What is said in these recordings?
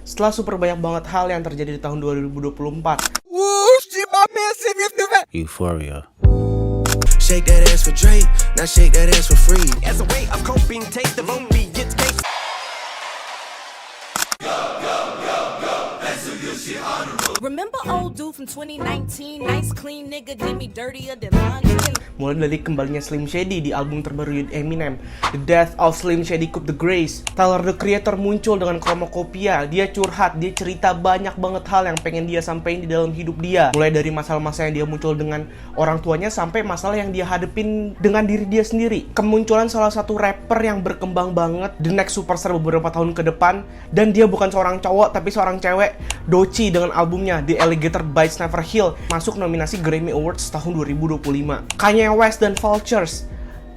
setelah super banyak banget hal yang terjadi di tahun 2024. Euphoria. Shake that ass for Drake, now shake that ass for free. As a way of coping, take the opiates, cake. Remember old dude from 2019? Nice clean nigga did me dirtier than laundry. Mulai dari kembalinya Slim Shady di album terbaru Eminem, The Death of Slim Shady Coup de Grace. Tyler the Creator muncul dengan Chromacopia. Dia curhat, dia cerita banyak banget hal yang pengen dia sampaikan di dalam hidup dia. Mulai dari masalah-masalah yang dia muncul dengan orang tuanya sampai masalah yang dia hadepin dengan diri dia sendiri. Kemunculan salah satu rapper yang berkembang banget, the next superstar beberapa tahun ke depan. Dan dia bukan seorang cowok tapi seorang cewek, Doechii dengan albumnya The Alligator Bites Never Heal masuk nominasi Grammy Awards tahun 2025. Kanye West dan Vultures,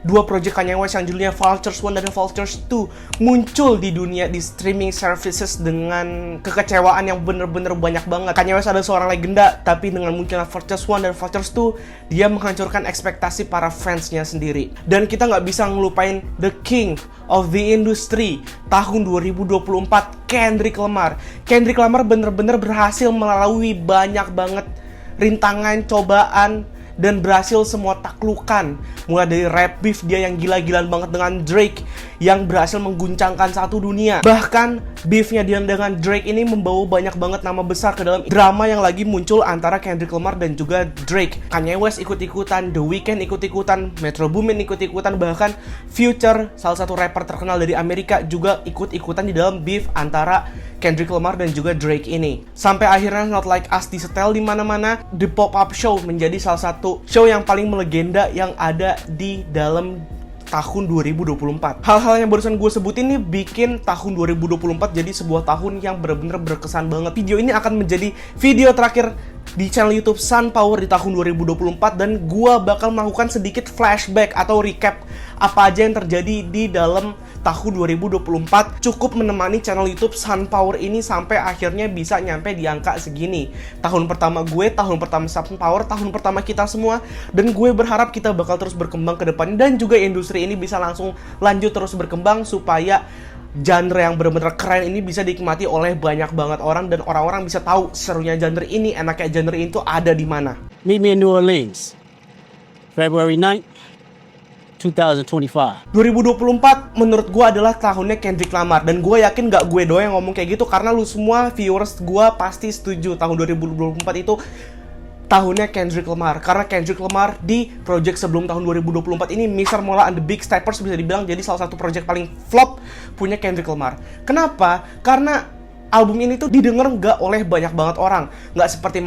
dua project Kanye West yang judulnya Vultures 1 dan Vultures 2 muncul di dunia di streaming services dengan kekecewaan yang bener-bener banyak banget. Kanye West adalah seorang legenda, tapi dengan munculnya Vultures 1 dan Vultures 2 dia menghancurkan ekspektasi para fansnya sendiri. Dan kita nggak bisa ngelupain the king of the industry tahun 2024, Kendrick Lamar. Kendrick Lamar bener-bener berhasil melalui banyak banget rintangan, cobaan, dan berhasil semua taklukan. Mulai dari rap beef dia yang gila-gilaan banget dengan Drake yang berhasil mengguncangkan satu dunia. Bahkan beefnya dia dengan Drake ini membawa banyak banget nama besar ke dalam drama yang lagi muncul antara Kendrick Lamar dan juga Drake. Kanye West ikut-ikutan, The Weeknd ikut-ikutan, Metro Boomin ikut-ikutan, bahkan Future, salah satu rapper terkenal dari Amerika, juga ikut-ikutan di dalam beef antara Kendrick Lamar dan juga Drake ini. Sampai akhirnya Not Like Us disetel di mana-mana. The Pop-Up Show menjadi salah satu show yang paling melegenda yang ada di dalam tahun 2024. Hal-hal yang barusan gue sebutin nih bikin tahun 2024 jadi sebuah tahun yang benar-benar berkesan banget. Video ini akan menjadi video terakhir di channel YouTube Sunpower di tahun 2024 dan gue bakal melakukan sedikit flashback atau recap apa aja yang terjadi di dalam tahun 2024. Cukup menemani channel YouTube Sunpower ini sampai akhirnya bisa nyampe di angka segini. Tahun pertama gue, tahun pertama Sunpower, tahun pertama kita semua, dan gue berharap kita bakal terus berkembang ke depan dan juga industri ini bisa langsung lanjut terus berkembang supaya genre yang benar-benar keren ini bisa dinikmati oleh banyak banget orang dan orang-orang bisa tahu serunya genre ini, enaknya genre itu ada di mana. Meet me in New Orleans, February 9th, 2025. 2024 menurut gue adalah tahunnya Kendrick Lamar, dan gue yakin gak gue doang yang ngomong kayak gitu karena lu semua viewers gue pasti setuju tahun 2024 itu tahunnya Kendrick Lamar. Karena Kendrick Lamar di project sebelum tahun 2024 ini, Mr. Mola and the Big Steppers bisa dibilang jadi salah satu project paling flop punya Kendrick Lamar. Kenapa? Karena album ini tuh didengar nggak oleh banyak banget orang. Nggak seperti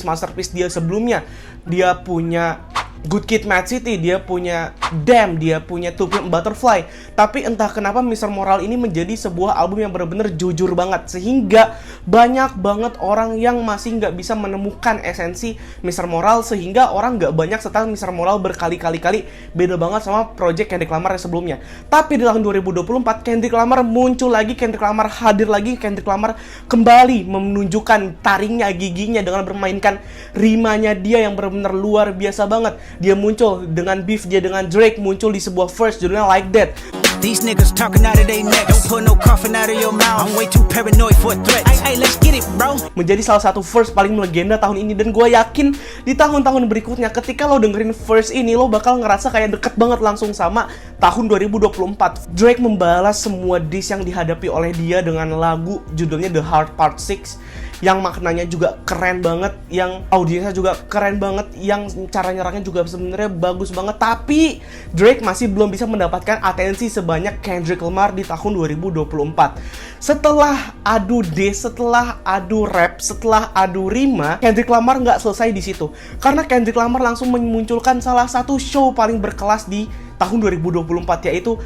masterpiece dia sebelumnya. Dia punya Good Kid, Mad City, dia punya Damn, dia punya To Pimp a Butterfly. Tapi entah kenapa Mr. Moral ini menjadi sebuah album yang benar-benar jujur banget, sehingga banyak banget orang yang masih nggak bisa menemukan esensi Mr. Moral, sehingga orang nggak banyak setelah Mr. Moral berkali-kali beda banget sama project Kendrick Lamar yang sebelumnya. Tapi di tahun 2024 Kendrick Lamar muncul lagi, Kendrick Lamar hadir lagi, Kendrick Lamar kembali menunjukkan taringnya, giginya dengan bermainkan rimanya dia yang benar-benar luar biasa banget. Dia muncul dengan beef dia dengan Drake, muncul di sebuah verse judulnya Like That. These niggas talking out of their neck. Don't put no coffin out of your mouth. I'm way too paranoid for a threat. Hey, let's get it, bro. Menjadi salah satu verse paling melegenda tahun ini, dan gue yakin di tahun-tahun berikutnya ketika lo dengerin verse ini lo bakal ngerasa kayak deket banget langsung sama tahun 2024. Drake membalas semua diss yang dihadapi oleh dia dengan lagu judulnya The Hard Part 6 yang maknanya juga keren banget, yang audiensnya juga keren banget, yang cara nyerangnya juga sebenarnya bagus banget. Tapi Drake masih belum bisa mendapatkan atensi sebanyak Kendrick Lamar di tahun 2024. Setelah adu diss, setelah adu rap, setelah adu rima, Kendrick Lamar nggak selesai di situ. Karena Kendrick Lamar langsung memunculkan salah satu show paling berkelas di tahun 2024, yaitu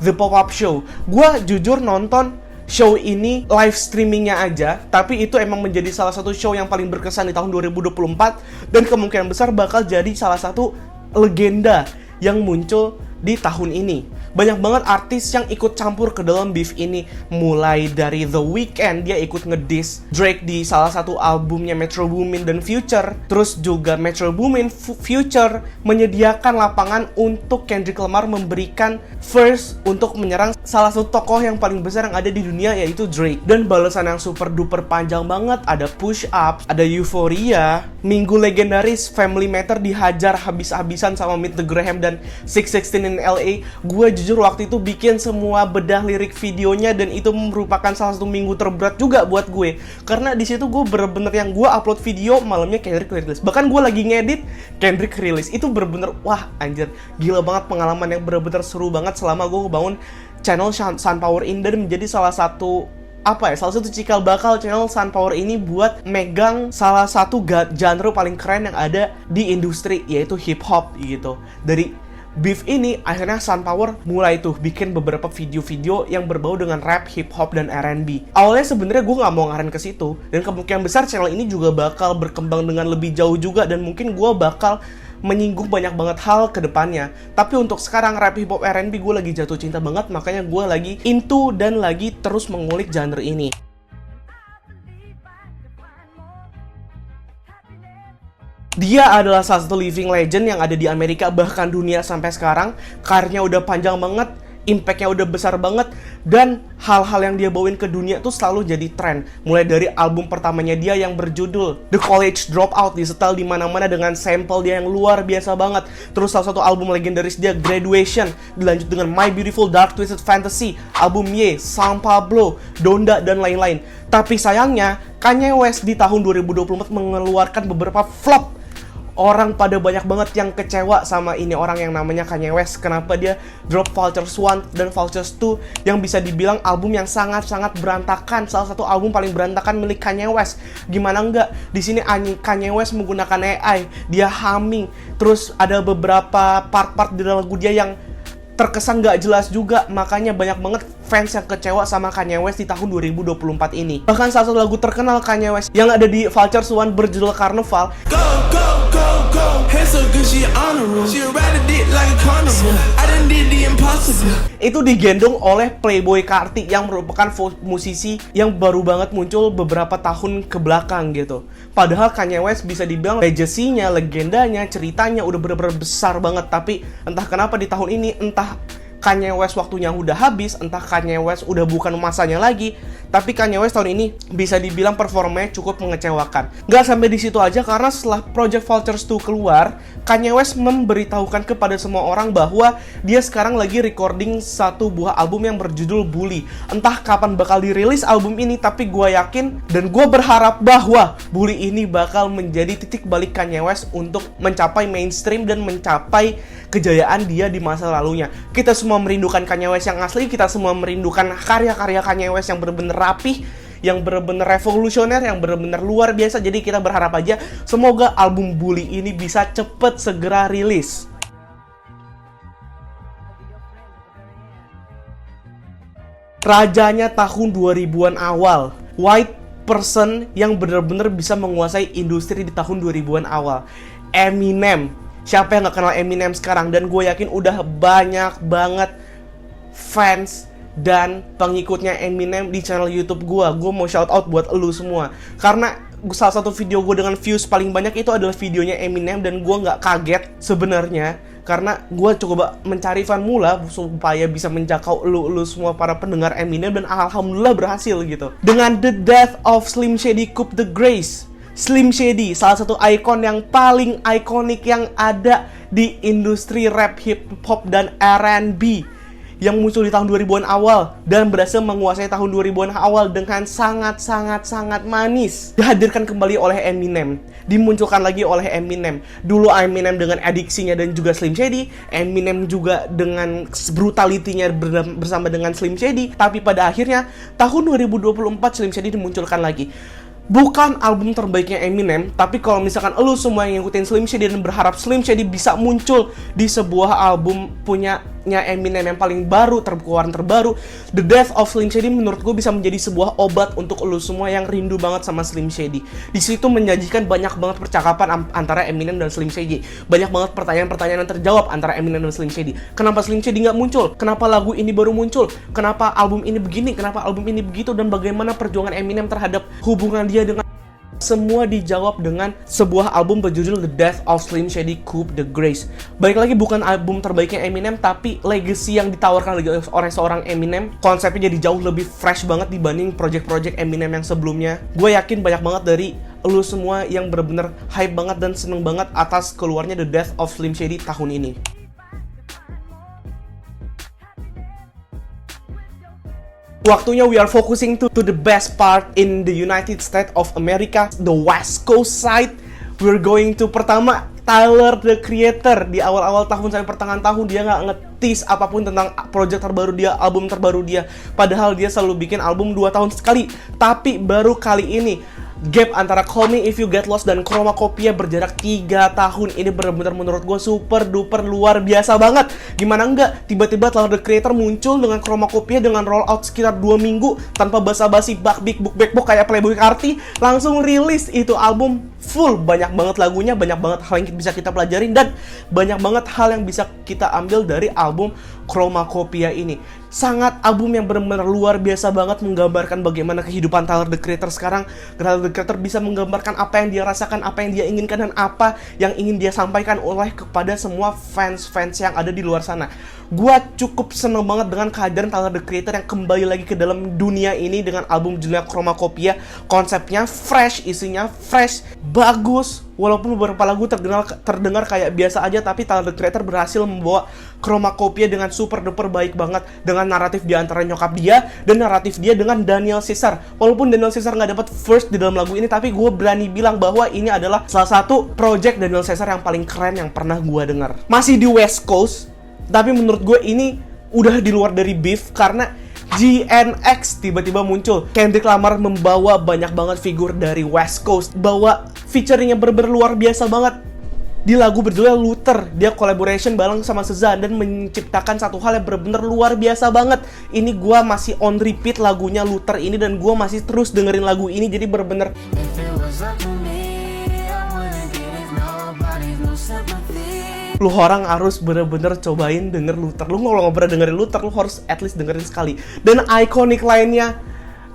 The Pop-Up Show. Gue jujur nonton show ini live streamingnya aja, tapi itu emang menjadi salah satu show yang paling berkesan di tahun 2024 dan kemungkinan besar bakal jadi salah satu legenda yang muncul di tahun ini. banyak banget artis yang ikut campur ke dalam beef ini. Mulai dari The Weeknd, dia ikut ngediss Drake di salah satu albumnya Metro Boomin dan Future. Terus juga Metro Boomin, Future menyediakan lapangan untuk Kendrick Lamar memberikan verse untuk menyerang salah satu tokoh yang paling besar yang ada di dunia, yaitu Drake. Dan balasan yang super duper panjang banget, ada Push Up, ada Euphoria, minggu legendaris Family Matter dihajar habis-habisan sama Meet the Graham dan 616 in LA. Gue jujur waktu itu bikin semua bedah lirik videonya, dan itu merupakan salah satu minggu terberat juga buat gue, karena di situ gue bener-bener yang gue upload video malamnya Kendrick rilis, bahkan gue lagi ngedit Kendrick rilis. Itu bener-bener wah anjir, gila banget, pengalaman yang bener-bener seru banget selama gue bangun channel Sunpower ini, dan menjadi salah satu cikal bakal channel Sunpower ini buat megang salah satu genre paling keren yang ada di industri, yaitu hip hop gitu. Dari beef ini akhirnya Sunpower mulai tuh bikin beberapa video-video yang berbau dengan rap, hip hop, dan R&B. Awalnya sebenarnya gue nggak mau ngarahin ke situ, dan kemungkinan besar channel ini juga bakal berkembang dengan lebih jauh juga, dan mungkin gue bakal menyinggung banyak banget hal ke depannya. Tapi untuk sekarang rap, hip hop, R&B gue lagi jatuh cinta banget, makanya gue lagi into dan lagi terus mengulik genre ini. Dia adalah salah satu living legend yang ada di Amerika, bahkan dunia sampai sekarang. Karirnya udah panjang banget, impact-nya udah besar banget, dan hal-hal yang dia bawain ke dunia tuh selalu jadi tren. Mulai dari album pertamanya dia yang berjudul The College Dropout, disetel di mana-mana dengan sample dia yang luar biasa banget. Terus salah satu album legendaris dia Graduation, dilanjut dengan My Beautiful Dark Twisted Fantasy, album Ye, San Pablo, Donda, dan lain-lain. Tapi sayangnya Kanye West di tahun 2024 mengeluarkan beberapa flop. Orang pada banyak banget yang kecewa sama ini orang yang namanya Kanye West. Kenapa dia drop Vultures 1 dan Vultures 2 yang bisa dibilang album yang sangat-sangat berantakan, salah satu album paling berantakan milik Kanye West. Gimana enggak? Di sini Kanye West menggunakan AI, dia humming, terus ada beberapa part-part di dalam lagu dia yang terkesan nggak jelas juga. Makanya banyak banget fans yang kecewa sama Kanye West di tahun 2024 ini. Bahkan salah satu lagu terkenal Kanye West yang ada di Vultures 1 berjudul Carnival, itu digendong oleh Playboi Carti yang merupakan musisi yang baru banget muncul beberapa tahun ke belakang gitu. Padahal Kanye West bisa dibilang legacy-nya, legendanya, ceritanya udah bener-bener besar banget. Tapi entah kenapa di tahun ini, entah Kanye West waktunya udah habis, entah Kanye West udah bukan masanya lagi, tapi Kanye West tahun ini bisa dibilang performanya cukup mengecewakan. Nggak sampai di situ aja, karena setelah Project Vultures 2 keluar, Kanye West memberitahukan kepada semua orang bahwa dia sekarang lagi recording satu buah album yang berjudul Bully. Entah kapan bakal dirilis album ini, tapi gue yakin dan gue berharap bahwa Bully ini bakal menjadi titik balik Kanye West untuk mencapai mainstream dan mencapai kejayaan dia di masa lalunya. Kita semua merindukan Kanye West yang asli, kita semua merindukan karya-karya Kanye West yang benar-benar rapih, yang benar-benar revolusioner, yang benar-benar luar biasa. Jadi kita berharap aja semoga album Bully ini bisa cepet segera rilis. Rajanya tahun 2000-an awal, white person yang benar-benar bisa menguasai industri di tahun 2000-an awal, Eminem. Siapa yang gak kenal Eminem sekarang? Dan gue yakin udah banyak banget fans dan pengikutnya Eminem di channel YouTube gue. Gue mau shout out buat elu semua, karena salah satu video gue dengan views paling banyak itu adalah videonya Eminem. Dan gue gak kaget sebenarnya, karena gue coba mencari formula supaya bisa menjangkau elu semua para pendengar Eminem, dan alhamdulillah berhasil gitu. Dengan The Death of Slim Shady Coupe de Grace, Slim Shady, salah satu ikon yang paling ikonik yang ada di industri rap, hip hop, dan R&B yang muncul di tahun 2000-an awal dan berhasil menguasai tahun 2000-an awal dengan sangat manis. Dihadirkan kembali oleh Eminem, dimunculkan lagi oleh Eminem. Dulu Eminem dengan adiksinya dan juga Slim Shady, Eminem juga dengan brutalitinya bersama dengan Slim Shady. Tapi pada akhirnya tahun 2024 Slim Shady dimunculkan lagi. Bukan album terbaiknya Eminem, tapi kalau misalkan lu semua yang ngikutin Slim Shady dan berharap Slim Shady bisa muncul di sebuah album punya projectnya Eminem yang paling baru, keluaran terbaru, The Death of Slim Shady, menurut gue bisa menjadi sebuah obat untuk lu semua yang rindu banget sama Slim Shady. Di situ menjanjikan banyak banget percakapan antara Eminem dan Slim Shady. Banyak banget pertanyaan-pertanyaan yang terjawab antara Eminem dan Slim Shady. Kenapa Slim Shady nggak muncul? Kenapa lagu ini baru muncul? Kenapa album ini begini? Kenapa album ini begitu? Dan bagaimana perjuangan Eminem terhadap hubungan dia dengan... Semua dijawab dengan sebuah album berjudul The Death of Slim Shady Coup the Grace. Balik lagi, bukan album terbaiknya Eminem, tapi legacy yang ditawarkan oleh seorang Eminem, konsepnya jadi jauh lebih fresh banget dibanding project-project Eminem yang sebelumnya. Gue yakin banyak banget dari lu semua yang bener-bener hype banget dan seneng banget atas keluarnya The Death of Slim Shady tahun ini. Waktunya we are focusing to the best part in the United States of America, the West Coast side. We're going to pertama Tyler the Creator. Di awal-awal tahun sampai pertengahan tahun dia nggak ngetis apapun tentang project terbaru dia, album terbaru dia. Padahal dia selalu bikin album 2 tahun sekali. Tapi baru kali ini gap antara Call Me If You Get Lost dan Chromacopia berjarak 3 tahun. Ini benar-benar menurut gue super duper luar biasa banget. Gimana enggak, tiba-tiba Tyler the Creator muncul dengan Chromacopia dengan rollout sekitar 2 minggu tanpa basa-basi backbook kayak Playboi Carti, langsung rilis itu album full. Banyak banget lagunya, banyak banget hal yang bisa kita pelajarin, dan banyak banget hal yang bisa kita ambil dari album Chromacopia ini. Sangat album yang benar-benar luar biasa banget, menggambarkan bagaimana kehidupan Tyler the Creator sekarang. Tyler the Creator bisa menggambarkan apa yang dia rasakan, apa yang dia inginkan, dan apa yang ingin dia sampaikan oleh kepada semua fans-fans yang ada di luar sana. Gua cukup seneng banget dengan kehadiran Tyler the Creator yang kembali lagi ke dalam dunia ini dengan album judulnya Chromacopia. Konsepnya fresh, isinya fresh, bagus. Walaupun beberapa lagu terdengar kayak biasa aja, tapi Tyler the Creator berhasil membawa Chromacopia dengan super duper baik banget, dengan naratif di antara nyokap dia dan naratif dia dengan Daniel Caesar. Walaupun Daniel Caesar nggak dapat first di dalam lagu ini, tapi gue berani bilang bahwa ini adalah salah satu project Daniel Caesar yang paling keren yang pernah gue dengar. Masih di West Coast, tapi menurut gue ini udah di luar dari beef karena GNX tiba-tiba muncul. Kendrick Lamar membawa banyak banget figur dari West Coast, bawa featuring yang bener-bener luar biasa banget. Di lagu berjudul Luther, dia collaboration bareng sama SZA dan menciptakan satu hal yang bener-bener luar biasa banget. Ini gua masih on repeat lagunya Luther ini, dan gua masih terus dengerin lagu ini, jadi bener-bener lu orang harus bener-bener cobain denger Luther. Lu kalau nggak pernah dengerin Luther, lu harus at least dengerin sekali. Dan ikonik lainnya,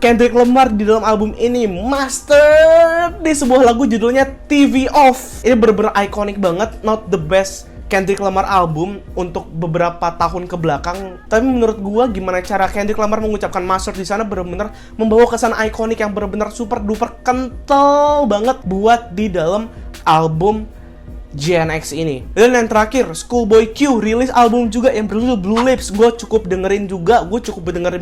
Kendrick Lamar di dalam album ini master di sebuah lagu judulnya TV Off. Ini bener-bener ikonik banget, not the best Kendrick Lamar album untuk beberapa tahun ke belakang. Tapi menurut gua gimana cara Kendrick Lamar mengucapkan master di sana bener-bener membawa kesan ikonik yang bener-bener super duper kental banget buat di dalam album GNX ini. Dan yang terakhir, Schoolboy Q rilis album juga yang berjudul Blue Lips. Gue cukup dengerin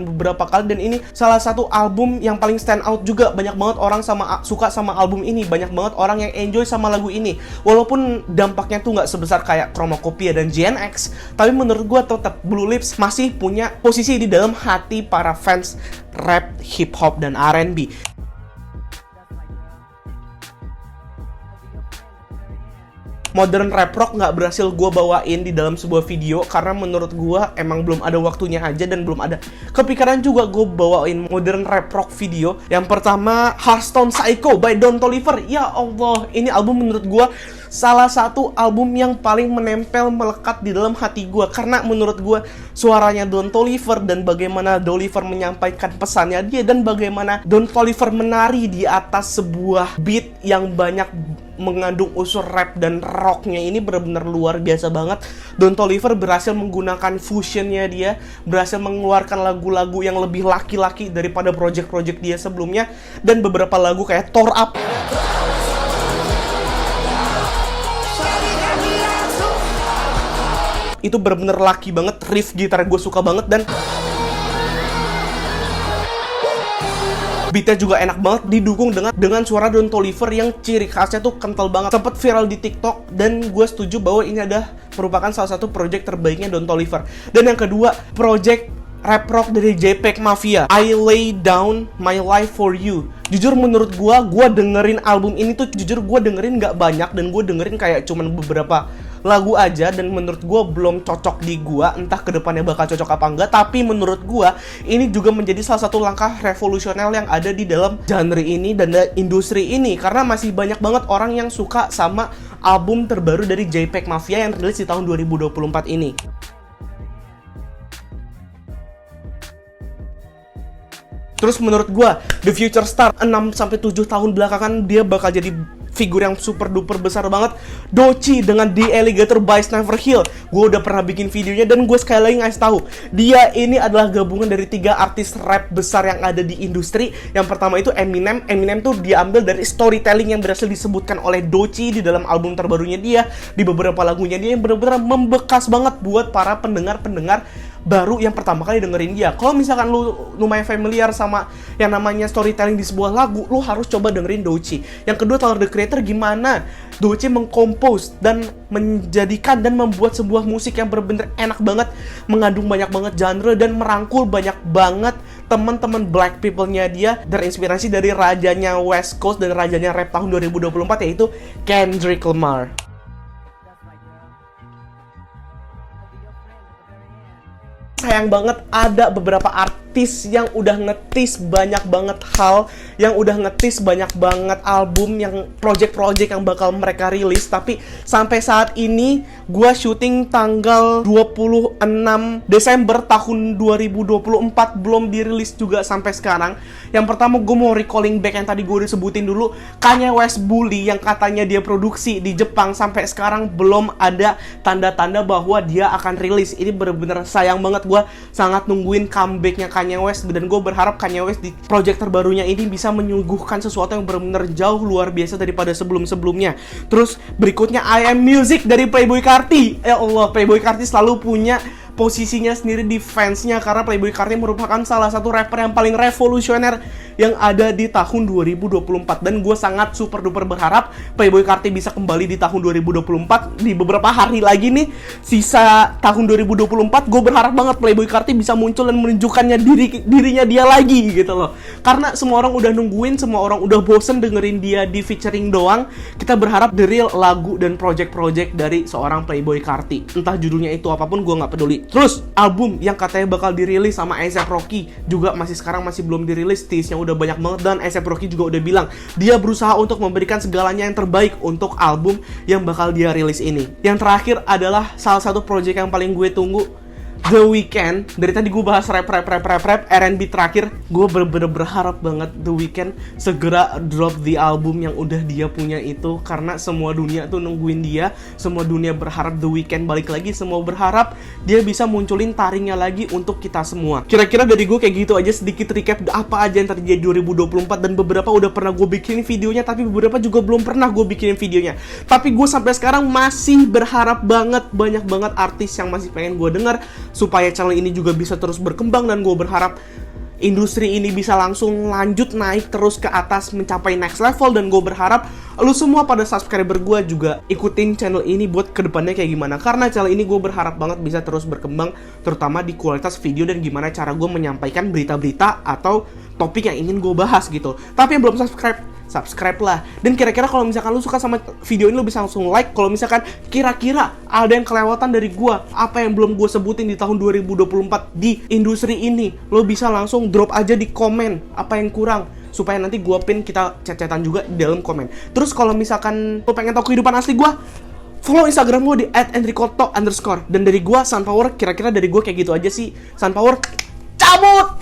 beberapa kali, dan ini salah satu album yang paling stand out juga. Banyak banget orang suka sama album ini, banyak banget orang yang enjoy sama lagu ini. Walaupun dampaknya tuh nggak sebesar kayak Chromacopia dan GNX, tapi menurut gue tetap Blue Lips masih punya posisi di dalam hati para fans rap, hip hop, dan R&B. Modern rap rock nggak berhasil gue bawain di dalam sebuah video karena menurut gue emang belum ada waktunya aja, dan belum ada kepikiran juga gue bawain modern rap rock video. Yang pertama, Hearthstone Psycho by Don Toliver. Ya Allah, ini album menurut gue salah satu album yang paling menempel, melekat di dalam hati gue, karena menurut gue suaranya Don Toliver dan bagaimana Toliver menyampaikan pesannya dia, dan bagaimana Don Toliver menari di atas sebuah beat yang banyak mengandung unsur rap dan rocknya, ini benar-benar luar biasa banget. Don Toliver berhasil menggunakan fusionnya dia, berhasil mengeluarkan lagu-lagu yang lebih laki-laki daripada project-project dia sebelumnya, dan beberapa lagu kayak Tore Up itu benar-benar laki banget. Riff gitar gue suka banget, dan beatnya juga enak banget, didukung dengan suara Don Toliver yang ciri khasnya tuh kental banget. Sempet viral di TikTok, dan gue setuju bahwa ini merupakan salah satu project terbaiknya Don Toliver. Dan yang kedua, project rap rock dari JPEG Mafia, I Lay Down My Life For You. Jujur menurut gue dengerin album ini tuh, jujur gue dengerin gak banyak, dan gue dengerin kayak cuman beberapa lagu aja, dan menurut gue belum cocok di gue. Entah kedepannya bakal cocok apa enggak, tapi menurut gue ini juga menjadi salah satu langkah revolusioner yang ada di dalam genre ini dan industri ini, karena masih banyak banget orang yang suka sama album terbaru dari JPEG Mafia yang rilis di tahun 2024 ini. Terus menurut gua, The Future Star 6-7 tahun belakangan dia bakal jadi figur yang super duper besar banget. Doechii dengan The Alligator Bites Never Heal. Gue udah pernah bikin videonya dan gue sekali lagi ngasih tahu, dia ini adalah gabungan dari 3 artis rap besar yang ada di industri. Yang pertama itu Eminem. Eminem tuh diambil dari storytelling yang berhasil disebutkan oleh Doechii di dalam album terbarunya dia, di beberapa lagunya dia yang benar-benar membekas banget buat para pendengar-pendengar baru yang pertama kali dengerin dia. Kalau misalkan lu lumayan familiar sama yang namanya storytelling di sebuah lagu, lu harus coba dengerin Doechii. Yang kedua, Tyler, The Creator, gimana Doechii mengkompos dan menjadikan dan membuat sebuah musik yang benar-benar enak banget, mengandung banyak banget genre dan merangkul banyak banget teman-teman black people-nya dia, terinspirasi dari rajanya West Coast dan rajanya rap tahun 2024, yaitu Kendrick Lamar. Sayang banget ada beberapa artis yang udah ngetis banyak banget hal, yang udah ngetis banyak banget album, yang project-project yang bakal mereka rilis, tapi sampai saat ini gua syuting tanggal 26 Desember tahun 2024 belum dirilis juga sampai sekarang. Yang pertama gue mau recalling back yang tadi gue udah sebutin dulu, Kanye West Bully yang katanya dia produksi di Jepang, sampai sekarang belum ada tanda-tanda bahwa dia akan rilis. Ini bener-bener sayang banget, gue sangat nungguin comebacknya Kanye West, dan gue berharap Kanye West di project terbarunya ini bisa menyuguhkan sesuatu yang bener-bener jauh luar biasa daripada sebelum-sebelumnya. Terus berikutnya I Am Music dari Playboi Carti. Ya Allah, Playboi Carti selalu punya posisinya sendiri di fansnya, karena Playboi Carti merupakan salah satu rapper yang paling revolusioner yang ada di tahun 2024, dan gue sangat super duper berharap Playboi Carti bisa kembali di tahun 2024. Di beberapa hari lagi nih, sisa tahun 2024, gue berharap banget Playboi Carti bisa muncul dan menunjukkannya dirinya dia lagi gitu loh, karena semua orang udah nungguin, semua orang udah bosen dengerin dia di featuring doang. Kita berharap the real lagu dan project-project dari seorang Playboi Carti, entah judulnya itu apapun, gue nggak peduli. Terus album yang katanya bakal dirilis sama A$AP Rocky juga sekarang masih belum dirilis, tease-nya udah banyak banget, dan A$AP Rocky juga udah bilang dia berusaha untuk memberikan segalanya yang terbaik untuk album yang bakal dia rilis ini. Yang terakhir adalah salah satu project yang paling gue tunggu, The Weeknd. Dari tadi gue bahas rap, R&B terakhir, gue bener-bener berharap banget The Weeknd segera drop the album yang udah dia punya itu, karena semua dunia tuh nungguin dia, semua dunia berharap The Weeknd balik lagi, semua berharap dia bisa munculin taringnya lagi untuk kita semua. Kira-kira dari gue kayak gitu aja, sedikit recap apa aja yang terjadi 2024, dan beberapa udah pernah gue bikin videonya, tapi beberapa juga belum pernah gue bikin videonya. Tapi gue sampai sekarang masih berharap banget, banyak banget artis yang masih pengen gue denger, supaya channel ini juga bisa terus berkembang, dan gue berharap industri ini bisa langsung lanjut naik terus ke atas, mencapai next level. Dan gue berharap lu semua pada subscriber gue juga ikutin channel ini buat kedepannya kayak gimana, karena channel ini gue berharap banget bisa terus berkembang, terutama di kualitas video dan gimana cara gue menyampaikan berita-berita atau topik yang ingin gue bahas gitu. Tapi yang belum subscribe lah. Dan kira-kira kalau misalkan lu suka sama video ini, lu bisa langsung like. Kalau misalkan kira-kira ada yang kelewatan dari gua, apa yang belum gua sebutin di tahun 2024 di industri ini, lu bisa langsung drop aja di komen apa yang kurang, supaya nanti gua pin, kita chat-chatan juga di dalam komen. Terus kalau misalkan lu pengen tahu kehidupan asli gua, follow Instagram gua di @enricoto_. Dan dari gua, Sunpower, kira-kira dari gua kayak gitu aja sih. Sunpower cabut!